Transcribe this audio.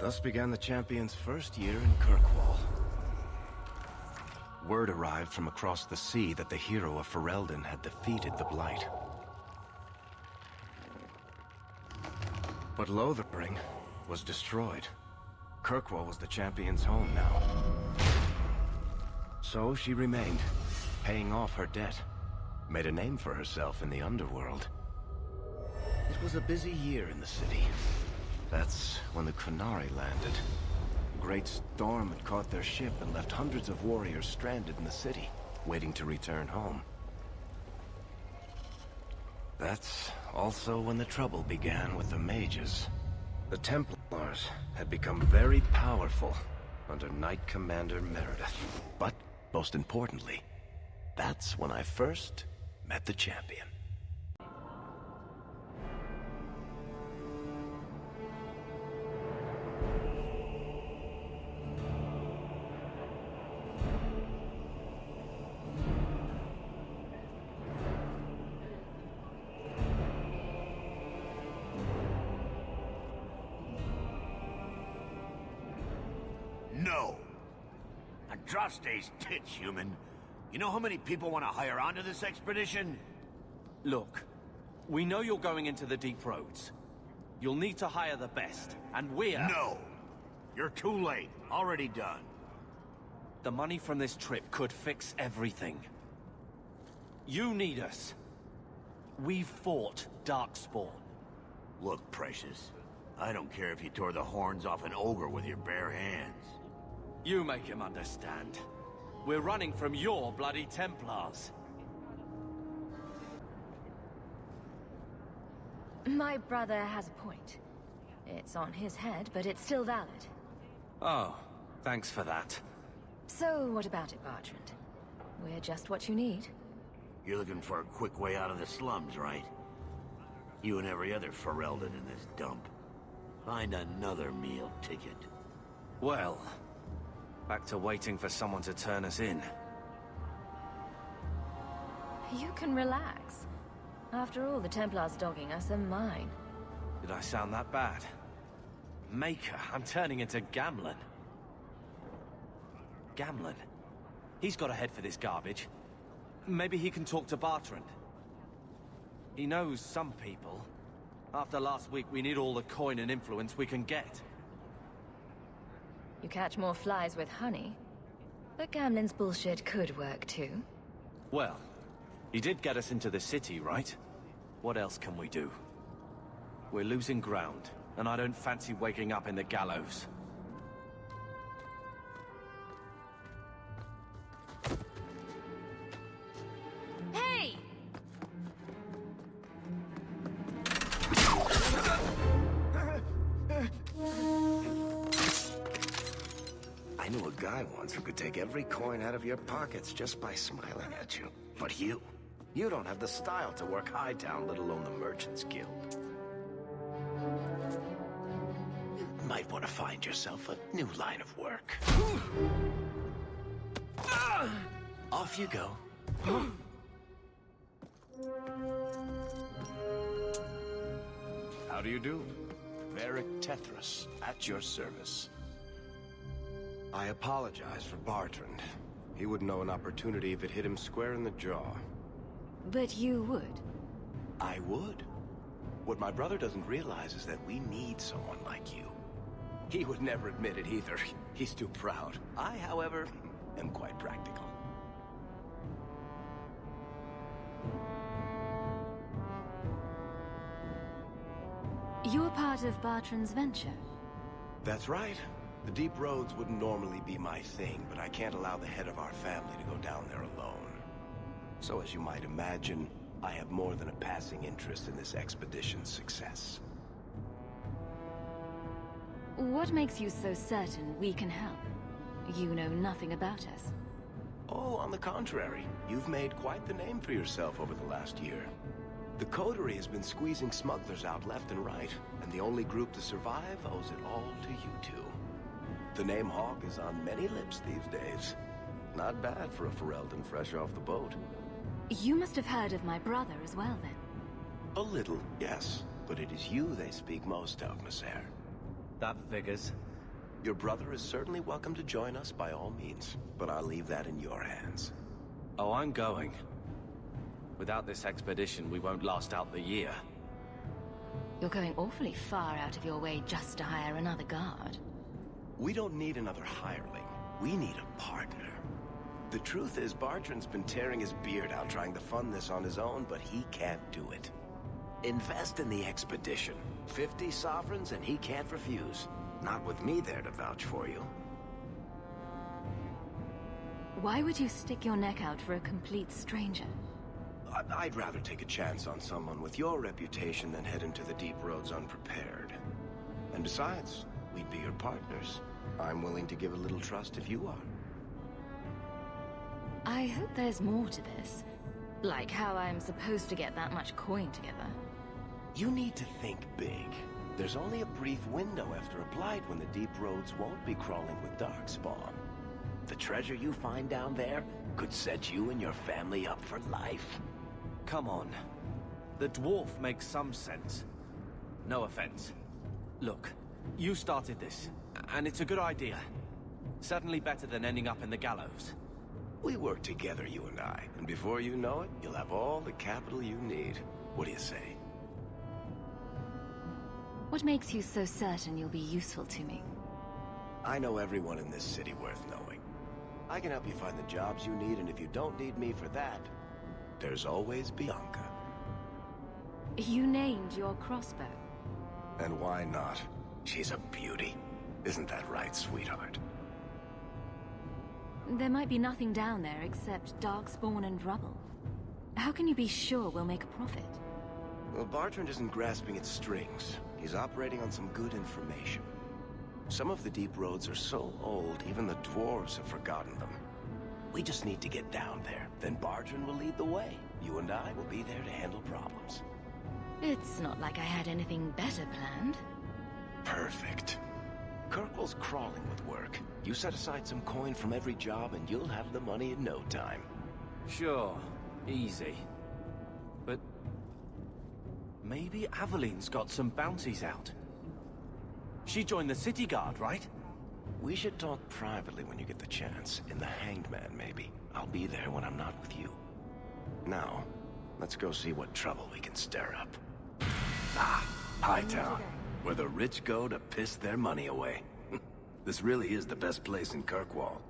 Thus began the champion's first year in Kirkwall. Word arrived from across the sea that the hero of Ferelden had defeated the Blight. But Lothering was destroyed. Kirkwall was the champion's home now. So she remained, paying off her debt, made a name for herself in the underworld. It was a busy year in the city. That's when the Qunari landed. A great storm had caught their ship and left hundreds of warriors stranded in the city, waiting to return home. That's also when the trouble began with the mages. The Templars had become very powerful under Knight Commander Meredith. But, most importantly, that's when I first met the champion. No! Andraste's tits, human. You know how many people want to hire onto this expedition? Look, we know you're going into the deep roads. You'll need to hire the best, and we're... No! You're too late. Already done. The money from this trip could fix everything. You need us. We've fought Darkspawn. Look, Precious. I don't care if you tore the horns off an ogre with your bare hands. You make him understand. We're running from your bloody Templars. My brother has a point. It's on his head, but it's still valid. Oh, thanks for that. So, what about it, Bertrand? We're just what you need. You're looking for a quick way out of the slums, right? You and every other Ferelden in this dump. Find another meal ticket. Well, back to waiting for someone to turn us in. You can relax. After all, the Templars dogging us are mine. Did I sound that bad? Maker, I'm turning into Gamlen. Gamlen? He's got a head for this garbage. Maybe he can talk to Bertrand. He knows some people. After last week, we need all the coin and influence we can get. You catch more flies with honey. But Gamlen's bullshit could work too. Well, he did get us into the city, right? What else can we do? We're losing ground, and I don't fancy waking up in the gallows. Hey! I knew a guy once who could take every coin out of your pockets just by smiling at you. But you don't have the style to work Hightown, let alone the Merchants Guild. Might want to find yourself a new line of work. Off you go. How do you do? Varric Tethras, at your service. I apologize for Bertrand. He wouldn't know an opportunity if it hit him square in the jaw. But you would. I would. What my brother doesn't realize is that we need someone like you. He would never admit it either. He's too proud. I, however, am quite practical. You're part of Bertrand's venture. That's right. The deep roads wouldn't normally be my thing, but I can't allow the head of our family to go down there alone. So as you might imagine, I have more than a passing interest in this expedition's success. What makes you so certain we can help? You know nothing about us. Oh, on the contrary. You've made quite the name for yourself over the last year. The Coterie has been squeezing smugglers out left and right, and the only group to survive owes it all to you two. The name Hawke is on many lips these days. Not bad for a Ferelden fresh off the boat. You must have heard of my brother as well, then. A little, yes. But it is you they speak most of, Miss Eyre. That figures. Your brother is certainly welcome to join us by all means, but I'll leave that in your hands. Oh, I'm going. Without this expedition, we won't last out the year. You're going awfully far out of your way just to hire another guard. We don't need another hireling. We need a partner. The truth is, Bartrand's been tearing his beard out trying to fund this on his own, but he can't do it. Invest in the expedition. 50 sovereigns and he can't refuse. Not with me there to vouch for you. Why would you stick your neck out for a complete stranger? I'd rather take a chance on someone with your reputation than head into the deep roads unprepared. And besides, we'd be your partners. I'm willing to give a little trust if you are. I hope there's more to this. Like how I'm supposed to get that much coin together. You need to think big. There's only a brief window after a blight when the deep roads won't be crawling with darkspawn. The treasure you find down there could set you and your family up for life. Come on. The dwarf makes some sense. No offense. Look, you started this, and it's a good idea. Certainly better than ending up in the gallows. We work together, you and I, and before you know it, you'll have all the capital you need. What do you say? What makes you so certain you'll be useful to me? I know everyone in this city worth knowing. I can help you find the jobs you need, and if you don't need me for that, there's always Bianca. You named your crossbow. And why not? She's a beauty. Isn't that right, sweetheart? There might be nothing down there except darkspawn and rubble. How can you be sure we'll make a profit? Well, Bartrand isn't grasping at strings. He's operating on some good information. Some of the deep roads are so old, even the dwarves have forgotten them. We just need to get down there. Then Bartrand will lead the way. You and I will be there to handle problems. It's not like I had anything better planned. Perfect. Kirkwall's crawling with work. You set aside some coin from every job and you'll have the money in no time. Sure, easy. But maybe Aveline's got some bounties out. She joined the city guard, right? We should talk privately when you get the chance. In the Hanged Man, maybe. I'll be there when I'm not with you. Now, let's go see what trouble we can stir up. Ah, Hightown, where the rich go to piss their money away. This really is the best place in Kirkwall.